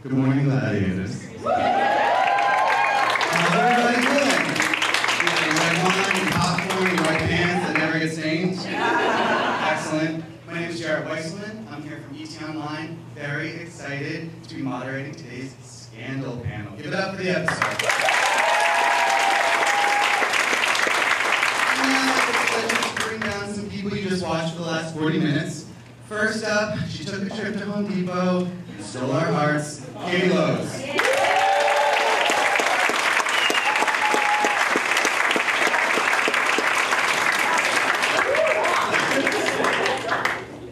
Good morning, Gladiators. How's everybody doing? You got red wine and popcorn and white pants that never get stained? Excellent. My name is Jarett Wieselman. I'm here from ET Online. Very excited to be moderating today's Scandal panel. Give it up for the episode. Now, let's bring down some people you just watched for the last 40 minutes. First up, she took a trip to Home Depot and stole our hearts, Katie Lowe's.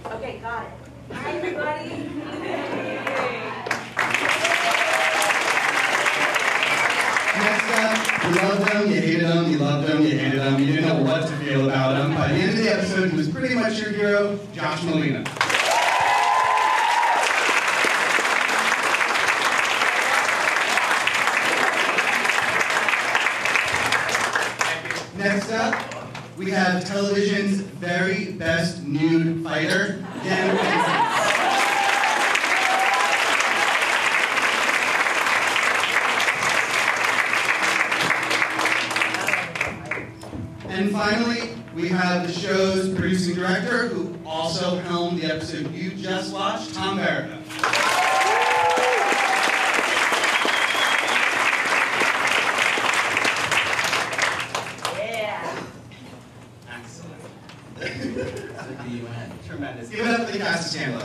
Okay, got it. Hi, everybody. Next up, you loved him, you hated him, you loved him, you hated him, you didn't know what to feel about him. By the end of the episode, he was pretty much your hero, Josh Malina. Next up, we have television's very best nude fighter, Jarett. And finally, we have the show's producing director, who also helmed the episode you just watched, Tom Verica. Yeah. Excellent. Tremendous. Give it up for the cast of Scandal.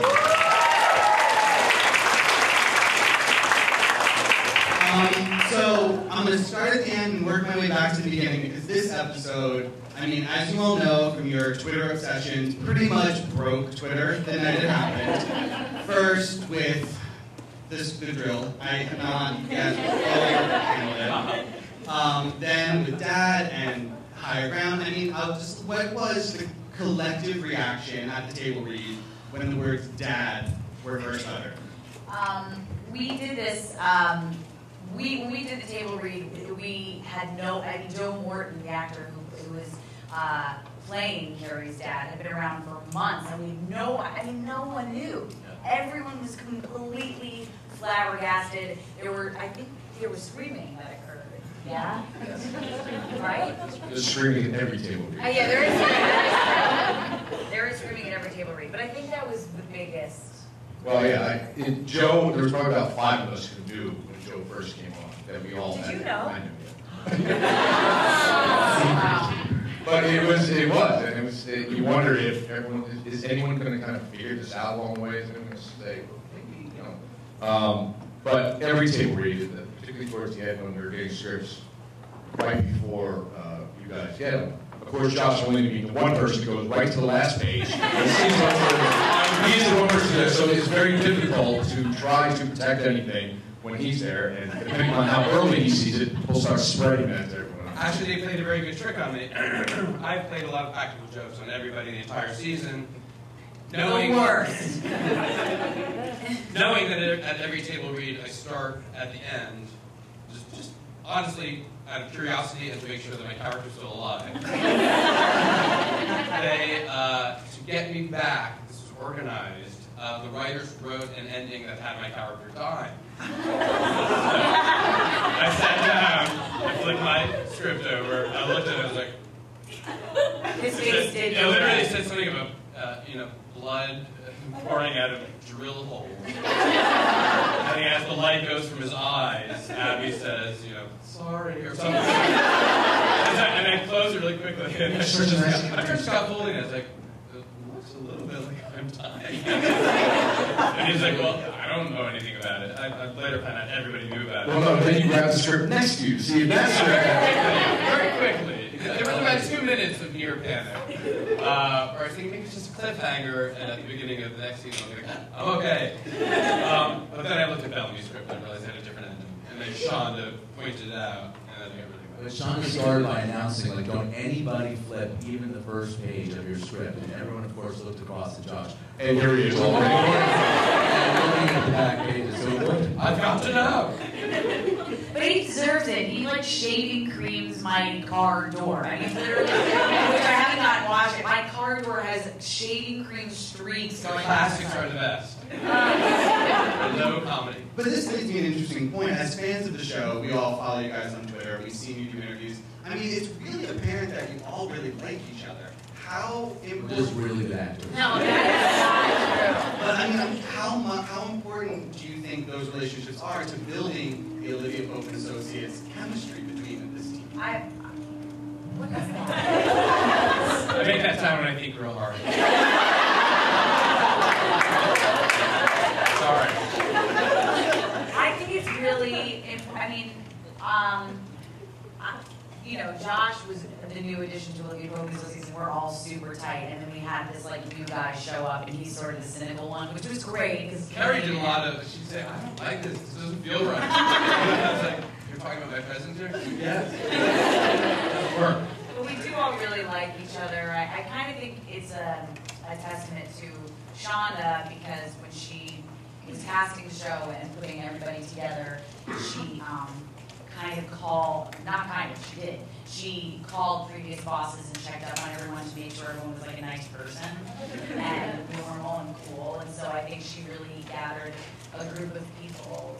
So I'm going to start at the end and work my way back to the beginning, because this episode, I mean, as you all know from your Twitter obsessions, pretty much broke Twitter the night it happened. First with the drill. I cannot handle it. Then with Dad and Higher Ground. I mean, what was the collective reaction at the table read when the words Dad were first uttered? We did this. When we did the table read, we had Joe Morton, the actor who was playing Carrie's dad, had been around for months, and no one knew. Everyone was completely flabbergasted. I think there was screaming that occurred. Yeah? Right? There's screaming at every table read. Yeah, there is screaming at every table read, but I think that was the biggest. Well, yeah, Joe, there was probably about 5 of us who knew when Joe first came on, that we all Did had you know? kind of But it was, and you wondered if is anyone going to kind of figure this out along the way? Is anyone going to say, well, maybe, you know? But every table read, particularly towards the end when we were getting scripts, right before you guys get them. Of course, Josh Malina being the one person who goes right to the last page. It seems like he's the one person there, so it's very difficult to try to protect anything when he's there, and depending on how early he sees it, we'll start spreading that to everyone else. Actually, they played a very good trick on me. I've played a lot of practical jokes on everybody the entire season. Knowing that at every table read I start at the end, just honestly, out of curiosity and to make sure that my character's still alive. To get me back, this was organized, the writers wrote an ending that had my character die. I sat down, I flipped my script over, I looked at it, I was like... His face did. It literally said something about, blood pouring out of a drill hole. And as the light goes from his eyes, Abby says, sorry, or something. And I closed it really quickly. And I turned to Scott Foley and I was like, it looks a little bit like I'm dying. And he's like, well, I don't know anything about it. I later found out everybody knew about it. Well, no, then you grab the script next to you to see if that's very quickly. There was about 2 minutes of near panic. Or I think maybe it's just a cliffhanger, and at the beginning of the next scene, I'm okay. But then I looked at Bellamy's script and realized it had a different ending. And then Shonda pointed it out, and I think it really But Shonda started by announcing, like, don't anybody flip even the first page of your script. And everyone, of course, looked across to Josh. And here he is already. And looking at the back pages. So I've got to know. But he deserves it. He like shaving creams my car door. I mean, literally, which I have not watched it. My car door has shaving cream streaks going. Classics are the best. No comedy. But this leads me to an interesting point. As fans of the show, we all follow you guys on Twitter. We've seen you do interviews. I mean, it's really apparent that you all really like each other. How We're important? just really good actors. No, that But I mean, how important do you think those relationships are to building the Olivia Pope and Associates chemistry between this team? is not true. What is that? I make that sound when I think real hard. Sorry. I think it's really, I mean, you know, Josh was the new addition to Olivia Pope and Associates, and we're all super tight. And then we had this like new guy show up, and he's sort of the cynical one, which was great because Carrie did a lot of. She'd say, "I don't like this. This doesn't feel right." And I was like, "You're talking about my presence here?" Yes. Doesn't work. But we do all really like each other. I kind of think it's a testament to Shonda because when she was casting the show and putting everybody together, she she called previous bosses and checked up on everyone to make sure everyone was like a nice person and normal and cool. And so I think she really gathered a group of people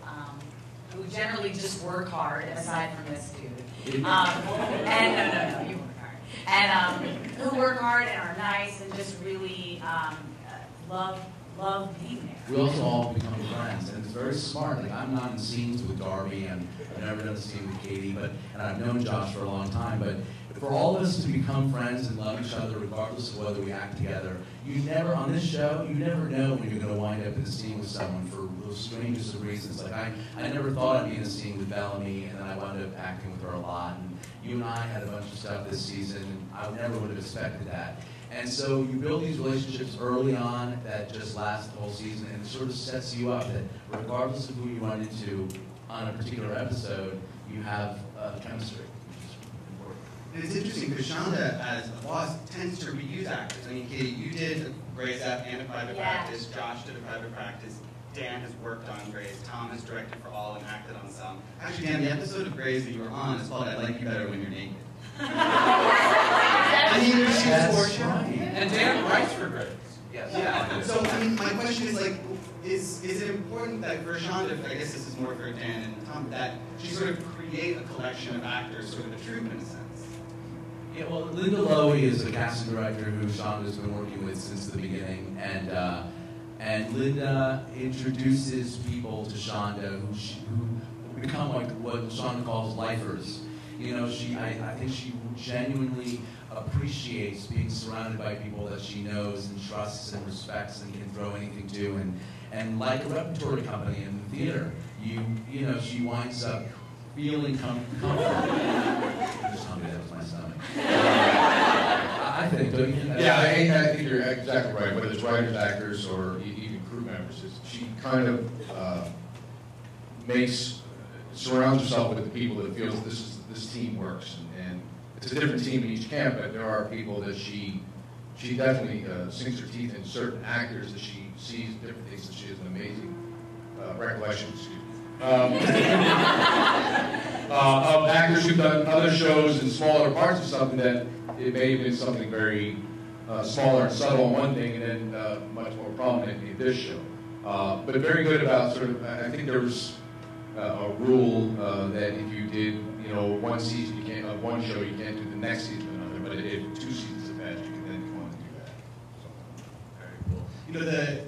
who generally just work hard, aside from this dude. And no, you work hard. And who work hard and are nice and just really love being there. We also all become friends, and it's very smart. Like, I'm not in scenes with Darby, and I've never done a scene with Katie, and I've known Josh for a long time, but for all of us to become friends and love each other, regardless of whether we act together, on this show, you never know when you're going to wind up in a scene with someone for the strangest of reasons. Like, I never thought I'd be in a scene with Bellamy, and then I wound up acting with her a lot, and you and I had a bunch of stuff this season, and I never would have expected that. And so you build these relationships early on that just last the whole season, and it sort of sets you up that regardless of who you run into on a particular episode, you have chemistry, which is important. And it's interesting because Shonda, as a boss, tends to reuse actors. I mean, Katie, you did a Grey's App and a private practice. Josh did a private practice. Dan has worked on Grey's. Tom has directed for all and acted on some. Actually, Dan, the episode of Grey's that you were on is called "I Like You Better When You're Naked." I mean, That's fortune. right. And Dan writes for Grey's. Yes. Yeah. So, I mean, my question is like, is it important that for Shonda, I guess this is more for Dan and Tom, that she sort of create a collection of actors, sort of a troupe in a sense? Yeah, well, Linda Lowy is a casting director who Shonda's been working with since the beginning, and Linda introduces people to Shonda who become like what Shonda calls lifers. You know, I think she genuinely appreciates being surrounded by people that she knows and trusts and respects and can throw anything to. And like a repertory company in the theater, you know, she winds up feeling comfortable. Just hungry, that was my stomach. I think, don't you think? Yeah, I think you're exactly right. Whether it's writers, actors, or even crew members, she kind of surrounds herself with the people that feels this team works, and it's a different team in each camp. But there are people that she definitely sinks her teeth in. Certain actors that she sees different things, and she has an amazing recollection. Of actors who've done other shows in smaller parts of something that it may have been something very smaller and subtle on one thing, and then much more prominent in this show. But very good about sort of. I think there was a rule that if you did, you know, one season you can't of one show, you can't do the next season of another. But if 2 seasons have passed, you can then go on and do that. So, very cool. You know,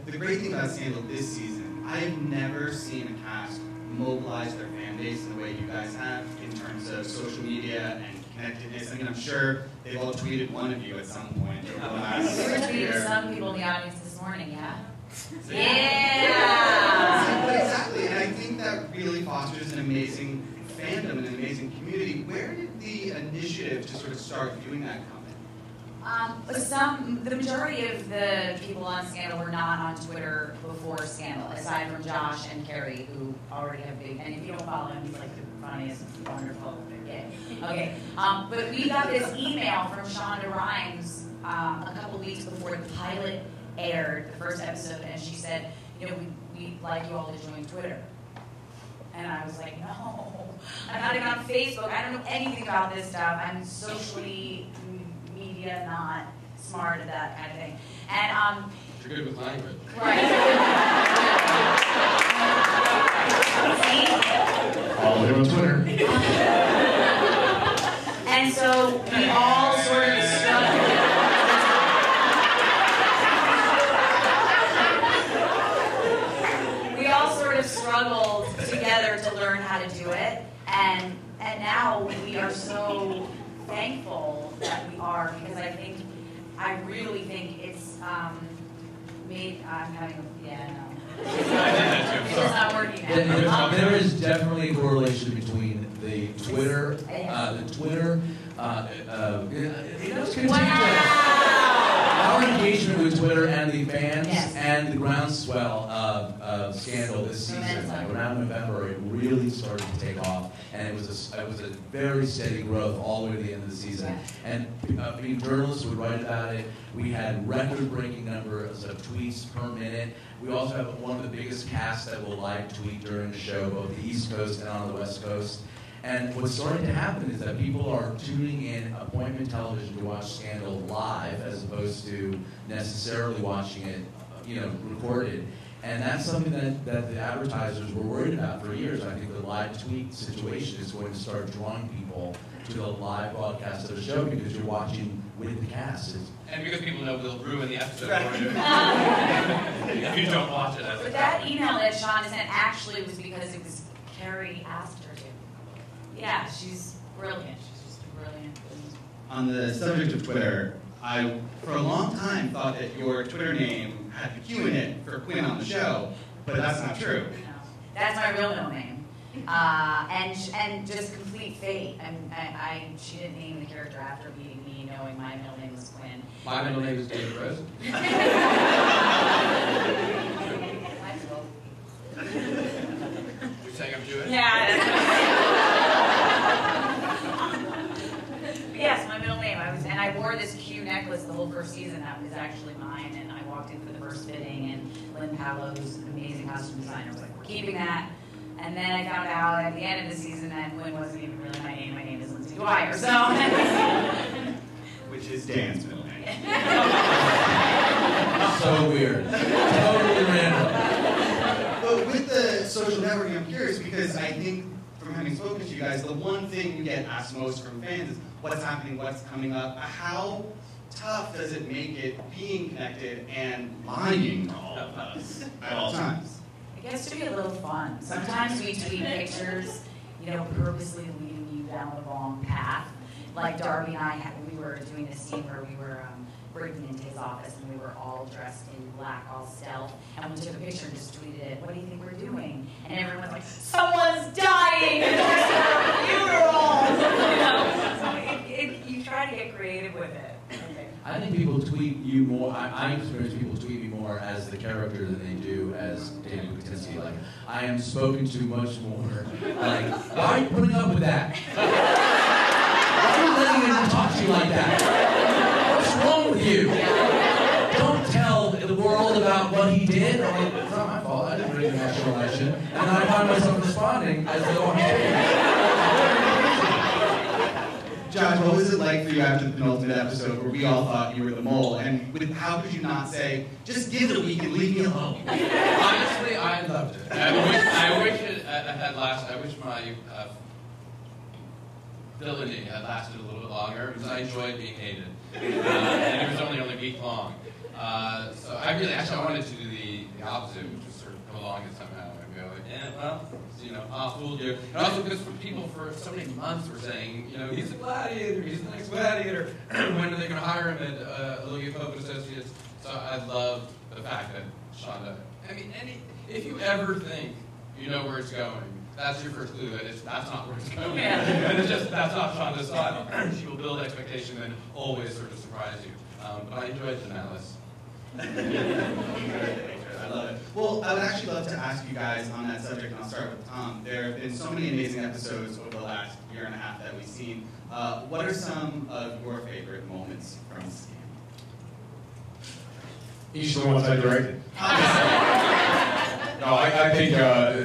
the great thing about Scandal this season, I've never seen a cast mobilize their fan base in the way you guys have in terms of social media and connectedness. I mean, I'm sure they've all tweeted one of you at some point over the last We were tweeting year. some people in the audience this morning, yeah? But Yeah! exactly, and I think that really fosters an amazing fandom and an amazing community. Where did the initiative to sort of start doing that come in? The majority of the people on Scandal were not on Twitter before Scandal, aside from Josh and Carrie, who already have big, and if you don't follow him, he's like the funniest, wonderful kid. Okay, but we got this email from Shonda Rhimes a couple weeks before the pilot aired, the first episode, and she said, you know, we'd like you all to join Twitter. And I was like, no, I'm not even on Facebook. I don't know anything about this stuff. I'm socially media not smart at that kind of thing. And You're good with language. right. Follow him on Twitter. And so we all sort of struggled. We all sort of struggled together to learn how to do it, and now we are so thankful that we are, because I really think it's made. I'm having it's just not working now. There is definitely a correlation between the Twitter, our engagement with Twitter and the fans, and the groundswell of Scandal this season. Like around November, it really started to take off, and it was a very steady growth all the way to the end of the season. And journalists would write about it. We had record-breaking numbers of tweets per minute. We also have one of the biggest casts that will live tweet during the show, both the East Coast and on the West Coast. And what's starting to happen is that people are tuning in appointment television to watch Scandal live as opposed to necessarily watching it, recorded. And that's something that the advertisers were worried about for years. I think the live tweet situation is going to start drawing people to the live broadcast of the show because you're watching with the cast. And because people know they'll ruin the episode for you if you don't watch it. But that email that Sean sent actually was because it was Carrie asked her to. Yeah, she's brilliant. She's just brilliant. On the subject of Twitter, I, for a long time, thought that your Twitter name had the Q in it for Quinn on the show, but that's not true. No, that's my real middle name. And just complete fate. She didn't name the character after meeting me, knowing my middle name was Quinn. My middle name is David Rose. You're saying I'm Jewish? Yeah. Yes, my middle name. I wore this Q necklace the whole first season. That was actually mine, and I walked in for the first fitting, and Lynn Pavlos, an amazing costume designer, was like, "We're keeping that." And then I found out at the end of the season that Lynn wasn't even really my name. My name is Lindsay Dwyer. So, Which is Dan's middle name. So weird. Totally random. But with the social networking, I'm curious because I think from having spoken to you guys, the one thing you get asked most from fans is what's happening, what's coming up. How tough does it make it being connected and lying to all of us at all times? it gets to be a little fun. Sometimes we tweet pictures, purposely leading you down the wrong path. Like Darby and I, we were doing this scene where we were breaking into his office, and we were all dressed in black, all stealth, and we took a picture and just tweeted it. What do you think we're doing? And everyone's like, someone's dying! And there's a funeral! So you try to get creative with it. Okay. I think people tweet you more. I experience people tweet me more as the character than they do as David Bucatinsky. Like, I am spoken to much more. Like, why are you putting up with that? Why are you letting him talk to you like that? What's wrong with you? Don't tell the world about what he did. It's not my fault. I didn't rig the national election. And then I find myself responding as though I'm Josh, what was it like for you after the penultimate episode where we all thought you were the mole? And how could you not say, just give it a week and leave me alone? Honestly, I loved it. I wish it had lasted. I wish my villainy had lasted a little bit longer because I enjoyed being hated. And it was only a week long. So I wanted to do the opposite, which was sort of come along and somehow and go, I fooled you. And also because people for so many months were saying, he's a gladiator, he's the next gladiator. When are they going to hire him at Olivia Pope and Associates? So I love the fact that Shonda, if you ever think you know where it's going, that's your first clue that that's not where it's going. Yeah. And that's not Shonda's style. She will build expectation and always sort of surprise you. But I enjoyed the malice. I love it. Well, I would actually love to ask you guys on that subject, and I'll start with Tom. There have been so many amazing episodes over the last year and a half that we've seen. What are some of your favorite moments from Scandal? Each of the ones I directed. No, I think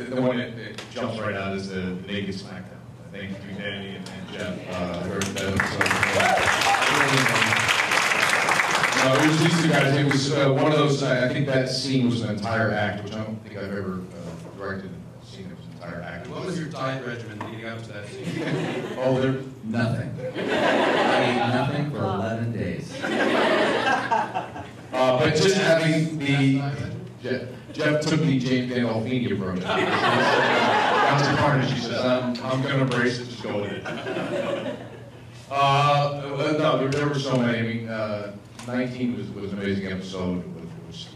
the one that jumps right out is the naked SmackDown. I think Danny and Jeff heard that episode. It was these two guys. It was one of those. I think that scene was an entire act, which I don't think I've ever directed a scene of diet regimen leading up to that scene? Oh, there's nothing. I ate nothing for 11 days. But just having the Jeff took the James Gandolfini approach. Down to Carnage, he says, I'm gonna embrace it, just go with it. No, there were so many. I mean, 19 was an amazing episode. It was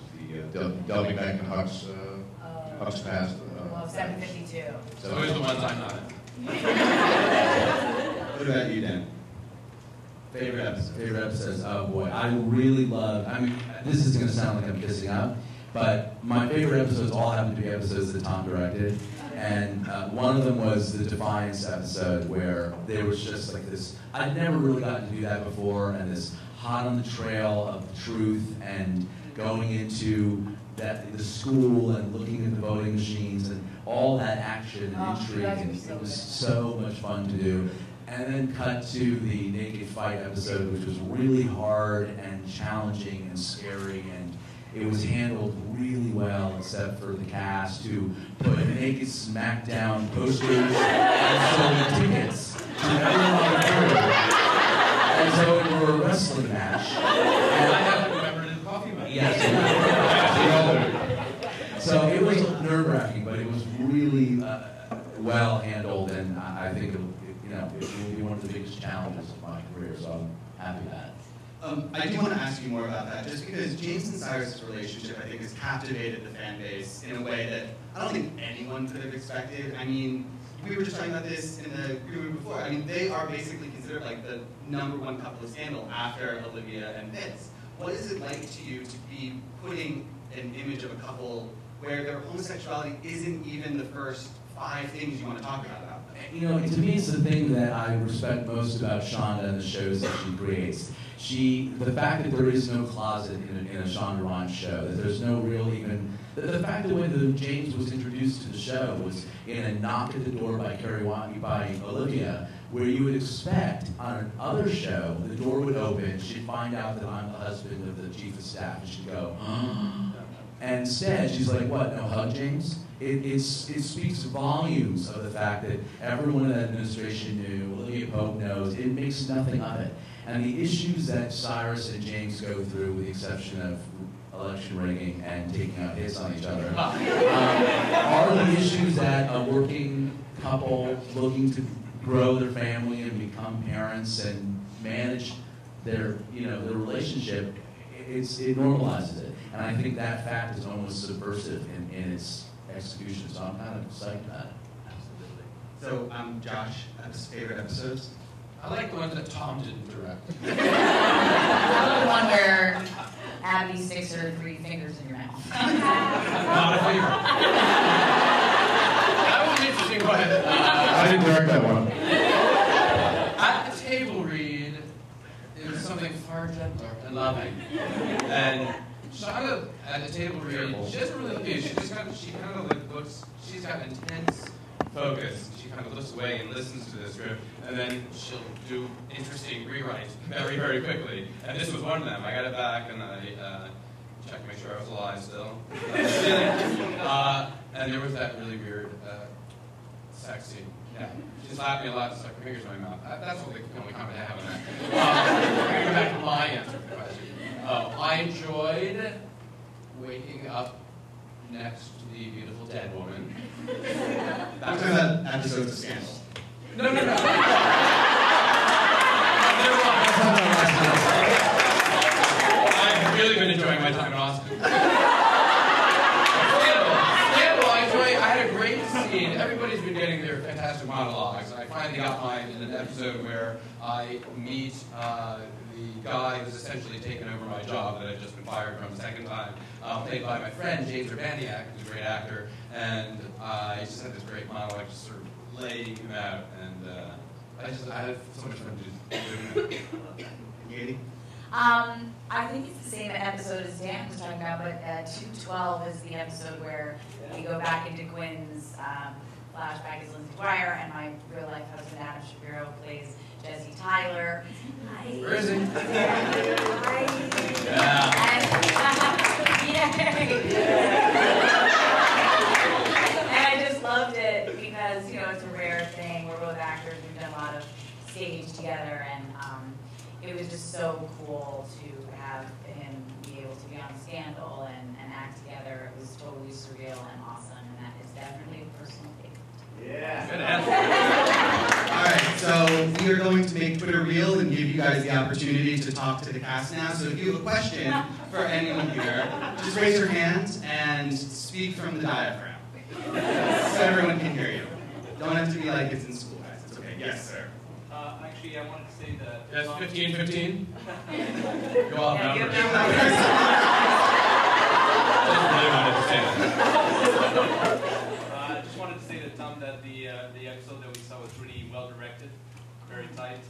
the delving back in Huck's past. Well, 752. So those are the ones I'm not in. What about you, Dan? Favorite episode? Favorite episodes? Oh boy, I really love. I mean, this is going to sound like I'm kissing up, but my favorite episodes all happen to be episodes that Tom directed, and one of them was the Defiance episode where there was just like this. I'd never really gotten to do that before, and this hot on the trail of the truth and going into the school and looking at the voting machines and all that action and intrigue, and it was so much fun to do. And then cut to the naked fight episode, which was really hard and challenging and scary, and it was handled really well, except for the cast who put naked smackdown posters and sold tickets to everyone on the crew. And so it were a wrestling match. And I have to remember the coffee mug. Yes. So it was nerve-wracking, but it was really well handled, and I think it will be one of the biggest challenges of my career, so I'm happy with that. I do want to ask you more about that, just because James and Cyrus' relationship, I think, has captivated the fan base in a way that I don't think anyone could have expected. I mean, we were just talking about this in the room before. I mean, they are basically considered like the #1 couple of Scandal after Olivia and Vince. What is it like to you to be putting an image of a couple where their homosexuality isn't even the first 5 things you want to talk about them? You know, to me, it's the thing that I respect most about Shonda and the shows that she creates. The fact that there is no closet in a Shonda Rhimes show, that there's no real even, the fact that when James was introduced to the show was in a knock at the door by by Olivia, where you would expect on another show, the door would open, she'd find out that I'm the husband of the chief of staff, and she'd go, and instead, she's like, what, no hug, James? It speaks volumes of the fact that everyone in that administration knew, Olivia Pope knows, it makes nothing of it. And the issues that Cyrus and James go through, with the exception of election rigging and taking out hits on each other, are the issues that a working couple looking to grow their family and become parents and manage their relationship, it normalizes it. And I think that fact is almost subversive in its execution, so I'm kind of excited about it. Absolutely. So, Josh, favorite episodes? I like the ones that Tom didn't direct. I love the one where Abby sticks her 3 fingers in your mouth. Not a favorite. That was interesting. Go ahead. I didn't direct that one. At the table read, it was something far gentler and loving. And Shonda at the table read, she doesn't really look at you. She kind of like looks. She's got intense focus. She kind of looks away and listens to the script, and then she'll do interesting rewrites very, very quickly. And this was one of them. I got it back and I checked to make sure I was alive still. And there was that really weird sex scene. Yeah. She slapped me a lot and stuck her fingers in my mouth. That's the only comment I have on that. I'm going to go back to my answer to the question. I enjoyed waking up next to the beautiful dead woman. I'm talking about episodes of Scandal. No. I've really been enjoying my time in Austin. Scandal, I enjoy. I had a great scene. Everybody's been getting their fantastic monologues. I finally got mine in an episode where I meet the guy who's essentially taken over my job that I've just been fired from the second time, played by my friend James Urbaniak, who's a great actor, and I just had this great monologue, just sort of laying him out, and I had so much fun doing that. Katie? I think it's the same episode as Dan was talking about, but 212 is the episode where we go back into Quinn's flashback as Lindsay Dwyer, and my real-life husband Adam Shapiro plays Jesse Tyler. Where is he? And I just loved it because, it's a stage together, and it was just so cool to have him be able to be on Scandal and act together. It was totally surreal and awesome, and that is definitely a personal favorite. Yeah. All right, so we are going to make Twitter real and give you guys the opportunity to talk to the cast now. So if you have a question for anyone here, just raise your hand and speak from the diaphragm, so everyone can hear you. Don't have to be like it's in school, guys. It's okay. Yes, sir. Actually, I wanted to say that. That's 15-15. Go off numbers. Just really wanted to say that. I just wanted to say that, Tom, that the episode that we saw was really well directed, very tight.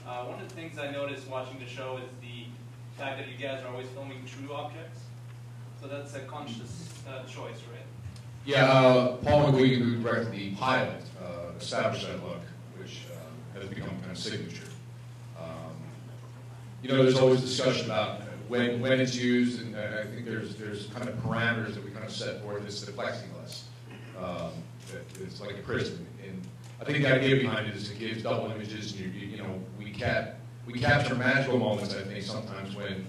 One of the things I noticed watching the show is the fact that you guys are always filming true objects. So that's a conscious choice, right? Yeah, Paul McGuigan, who directed the pilot, established that look, which has become kind of signature. You know, there's always discussion about when it's used, and I think there's kind of parameters that we kind of set forth. It's the plexiglass. It's like a prism. And I think the idea behind it is it gives double images, and you know, we capture magical moments, I think, sometimes when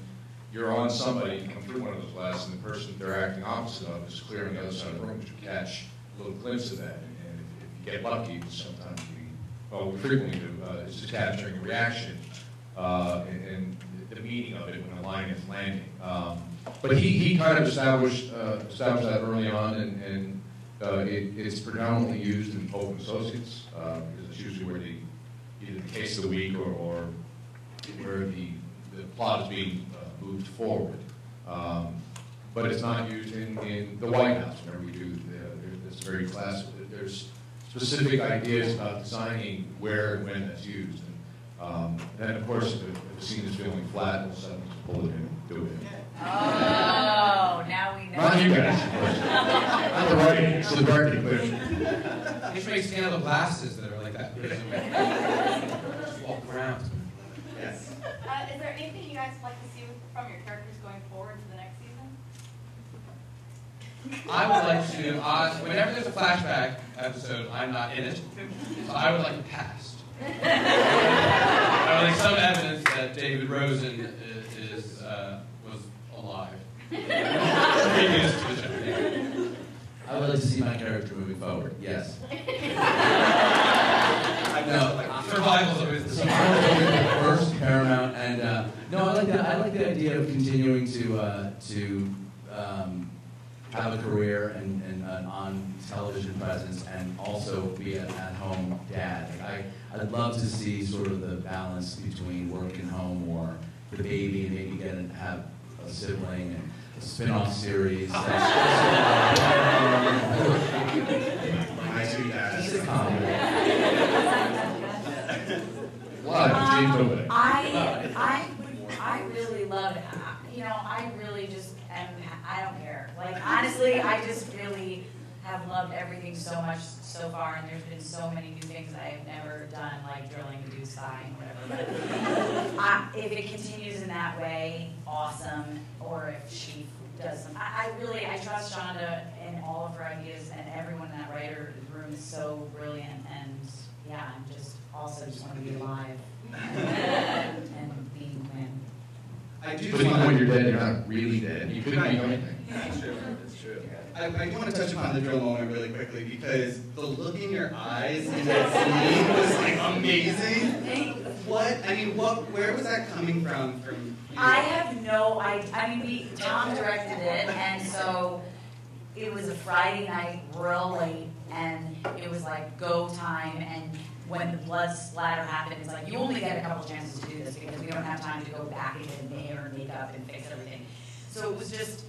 you're on somebody, you come through one of those glass, and the person they're acting opposite of is clear on the other side of the room, but you catch a little glimpse of that. And if you get lucky, sometimes we frequently do, it's just capturing a reaction and the meaning of it when a line is landing. But he kind of established that early on, and it's predominantly used in Open Associates, because it's usually where either the case of the week or where the plot is being moved forward. But it's not used in the White House whenever we do. It's very classic. There's specific ideas about designing where and when that's used. And then, of course, if the scene is feeling flat, we'll suddenly just pull it in and do it. Oh, now we know. Not you guys, of course. Not the writing, it's the directing. But They should make Scandal glasses that are like that. Just walk around. Yes. Is there anything you guys would like to see from your characters going forward to the next season? I would like to, whenever there's a flashback episode, I'm not in it, so I would like the past. I would like some evidence that David Rosen was alive. Previous to the show. I would like to see my character moving forward, yes. No, Survival's always the same. first, paramount, and no, I like the idea of continuing to have a career and an on television presence, and also be an at-home dad. I'd love to see sort of the balance between work and home, or the baby, and maybe have a sibling and a spin-off series. I see that. I really love it. You know, I really just am, I don't care. Like, honestly, I just really have loved everything so much so far, and there's been so many new things I have never done, like drilling a dude's thigh and whatever. But if it continues in that way, awesome. Or if she does some, I trust Shonda in all of her ideas, and everyone in that writer room is so brilliant. And yeah, I'm just also just want to be alive and being when. I do but even when you're dead, you're not really dead. You could be anything. That's true. That's true. I do want to touch upon the drill moment really quickly, because the look in your eyes in that scene was like amazing. Where was that coming from you? I have no idea. I mean, Tom directed it, and so it was a Friday night, real late, and it was like go time, and when the blood splatter happened, it's like, you only get a couple chances to do this because we don't have time to go back and get hair and makeup and fix everything. So it was just,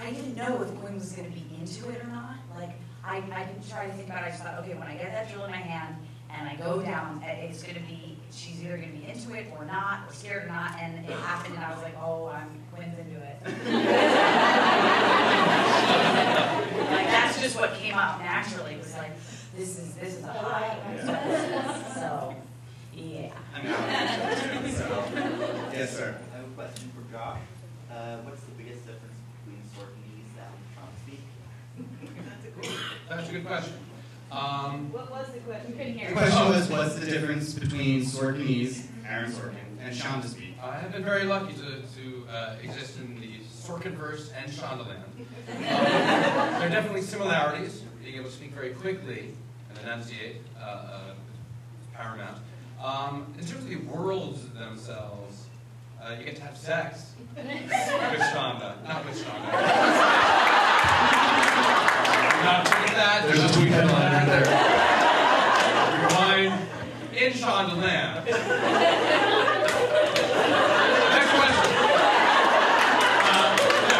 I didn't know if Quinn was going to be into it or not. Like, I didn't try to think about it. I just thought, okay, when I get that drill in my hand and I go down, it's going to be, she's either going to be into it or not, or scared or not, and it happened, and I was like, oh, Quinn's into it. Like, that's just what came up naturally. It was like, this is a high. Yeah. So, yeah. I'm out too, so. Yes, sir. I have a question for Josh. What's the biggest difference between Sorkinese and Chomsky? That's a good question. What was the question? We couldn't hear. The question was, what's the difference between Sorkinese, Aaron Sorkin, and Shonda speak? I have been very lucky to exist in the Sorkinverse and Shondaland. There are definitely similarities. Being able to speak very quickly and enunciate is paramount. In terms of the worlds themselves, you get to have sex with Shonda, not with Shonda. Not with that. There's a tweet headline right there. Rewind in Shondaland. Next question.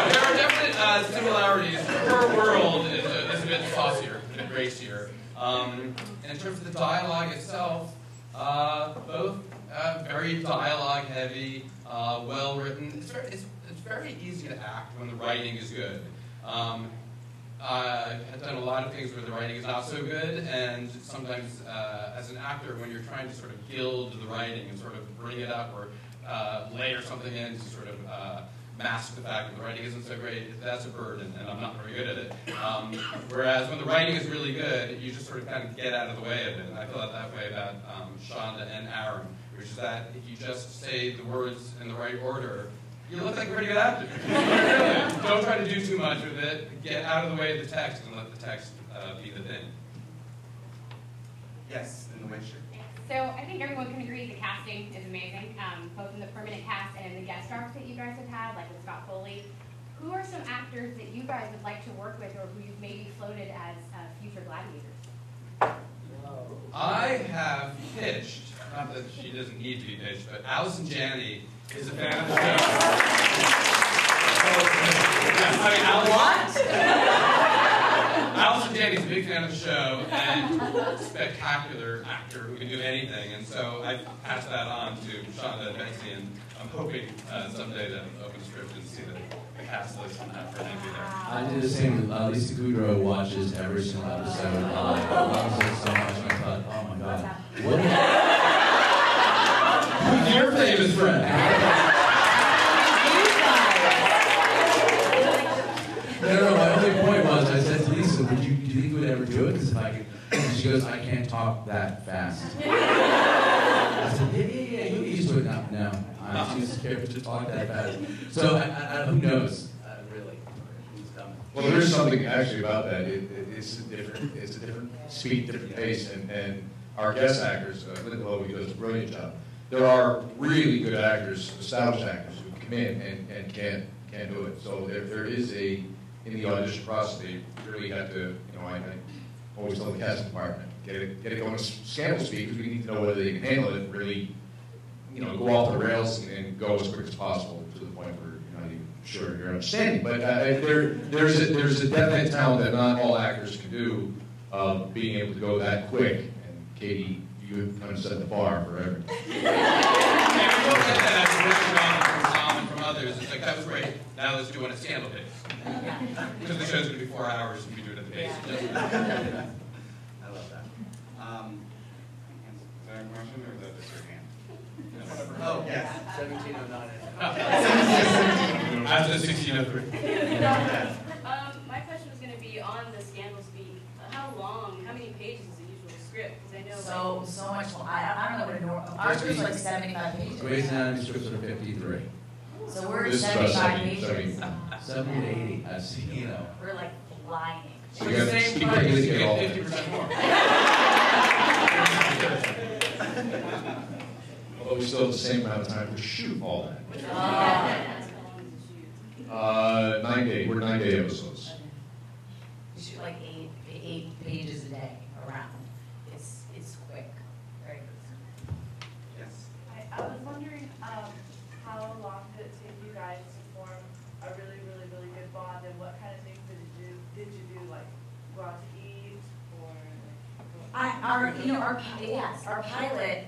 There are definite similarities. Her world is a bit saucier, a bit racier. In terms of the dialogue itself, both very dialogue heavy, well written. It's very easy to act when the writing is good. I've done a lot of things where the writing is not so good, and sometimes as an actor, when you're trying to sort of gild the writing and sort of bring it up or layer something in to sort of mask the fact that the writing isn't so great, that's a burden, and I'm not very good at it. Whereas when the writing is really good, you just sort of kind of get out of the way of it. And I feel that way about Shonda and Aaron, which is that if you just say the words in the right order, you look like a pretty good actor. Don't try to do too much with it. Get out of the way of the text and let the text be the thing. Yes, in the white shirt. So I think everyone can agree the casting is amazing, both in the permanent cast and in the guest stars that you guys have had, like with Scott Foley. Who are some actors that you guys would like to work with, or who you've maybe floated as future Gladiators? I have pitched, not that she doesn't need to be pitched, but Allison Janney is a fan of the show. Allison Janney's a big fan of the show and a spectacular actor who can do anything, and so I passed that on to Shonda and Betsy, and I'm hoping someday to open the script and see the cast list and have her name be there. I did the same. Lisa Kudrow watches every single episode. Loves it so much, and I thought, oh my god, what? Who's your famous friend? No, my only point was, I said to Lisa, do you think you would ever do it? Because if I could, and she goes, I can't talk that fast. I said, yeah, you get used to it now. No, I'm too scared to talk that fast. So, who knows, really, who's coming. Well, there is something actually about that. It's a different speed, different pace, and our guest actors, Linda Lowy does a brilliant job. There are really good actors, established actors, who come in and can't do it. So there is in the audition process, they really have to, I always tell the casting department, get it going to scandal speed, because we need to know whether they can handle it and really, go off the rails and go as quick as possible to the point where you're not even sure you're understanding. But there's a definite talent that not all actors can do, being able to go that quick. And Katie, you have kind of set the bar for everything. From others, it's like, that was great, now let's do it on a scandal base. Because the show's going to be 4 hours and we do it at the base. I love that. Is that a question or is that just your hand? Oh, yes. 1709. After 1603. My question was going to be on the scandal speak. How many pages is the usual script? Because I know So much. I don't know what a normal. Ours was like 75 pages. Grey's Anatomy scripts are 53. So we're at This is about 75 70. pages. 70 to 80, I've seen, We're like flying. So For you the got to same speak price, quickly to you get all get of it. 50% more. Although we still have the same amount of time to shoot all that. Oh. 9 days. We're 9-day episodes. We shoot like eight pages a day around. It's quick, very quick. Yes. I was wondering how long did it take you guys to form a really, really, really good bond, and what kind of things did you do, like go out to eat, or? Our pilot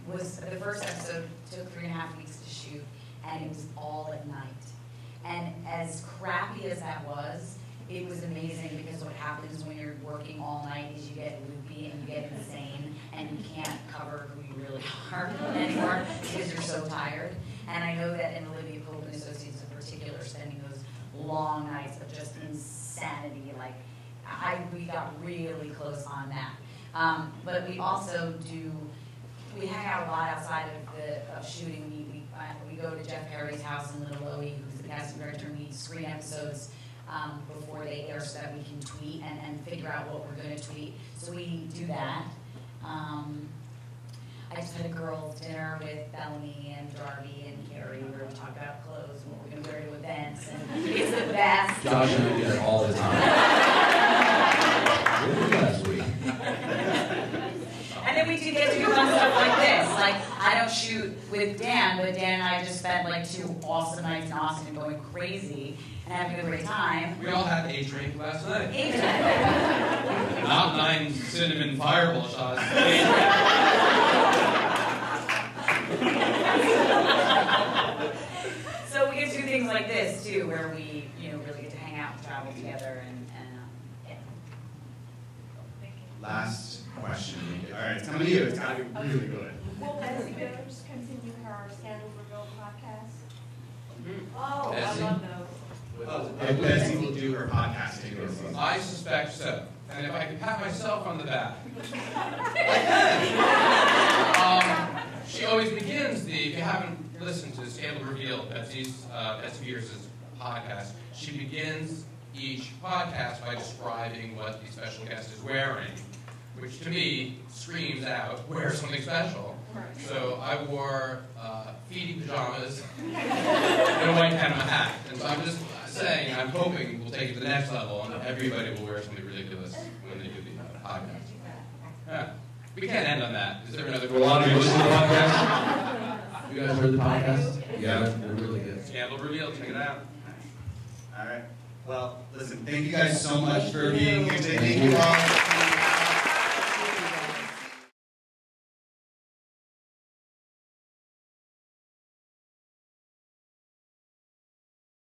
was the first episode took 3.5 weeks to shoot, and it was all at night. And as crappy as that was, it was amazing because what happens when you're working all night is you get loopy and you get insane, and you can't cover who you really are anymore because you're so tired. And I know that in Olivia Pope and Associates in particular, spending those long nights of just insanity, like we got really close on that. But we also we hang out a lot outside of shooting. We go to Jeff Perry's house in Little Owie, who's the casting director, and we screen episodes before they air so that we can tweet and figure out what we're going to tweet. So we do that. I just had a girls' dinner with Bellamy and Darby and Carrie. We were talking about clothes and what we're going to wear to events, and it's the best. Josh and I do that all the time. What did we do last week? And then we do get to do fun stuff like this. Like, I don't shoot with Dan, but Dan and I just spent like 2 awesome nights in Austin going crazy and having a great time. We all had a drink last night. A drink. Not 9 cinnamon fireball shots. So we get to do things like this too, where we, really get to hang out and travel together and yeah. Last question. All right, it's coming to you. It's got to be really good. Will Bessie Billers continue her Scandal Reveal podcast? Oh, Bessie? I love those. If Bessie will do her podcasting this season. I suspect so. And if I could pat myself on the back, she always begins if you haven't listened to Scandal Reveal, Bessie Pierce's podcast, she begins each podcast by describing what the special guest is wearing, which to me screams out, wear something special. So I wore feety pajamas and a white Panama hat. And so I'm just saying, I'm hoping we'll take it to the next level and everybody will wear something ridiculous when they do the podcast. Yeah. We can't end on that. Is there another A lot of you listen to the podcast? You guys heard the podcast? Yeah, they're really good. Scandal Reveal, check it out. All right. Well, listen, thank you guys so much for being here today. Thank you all.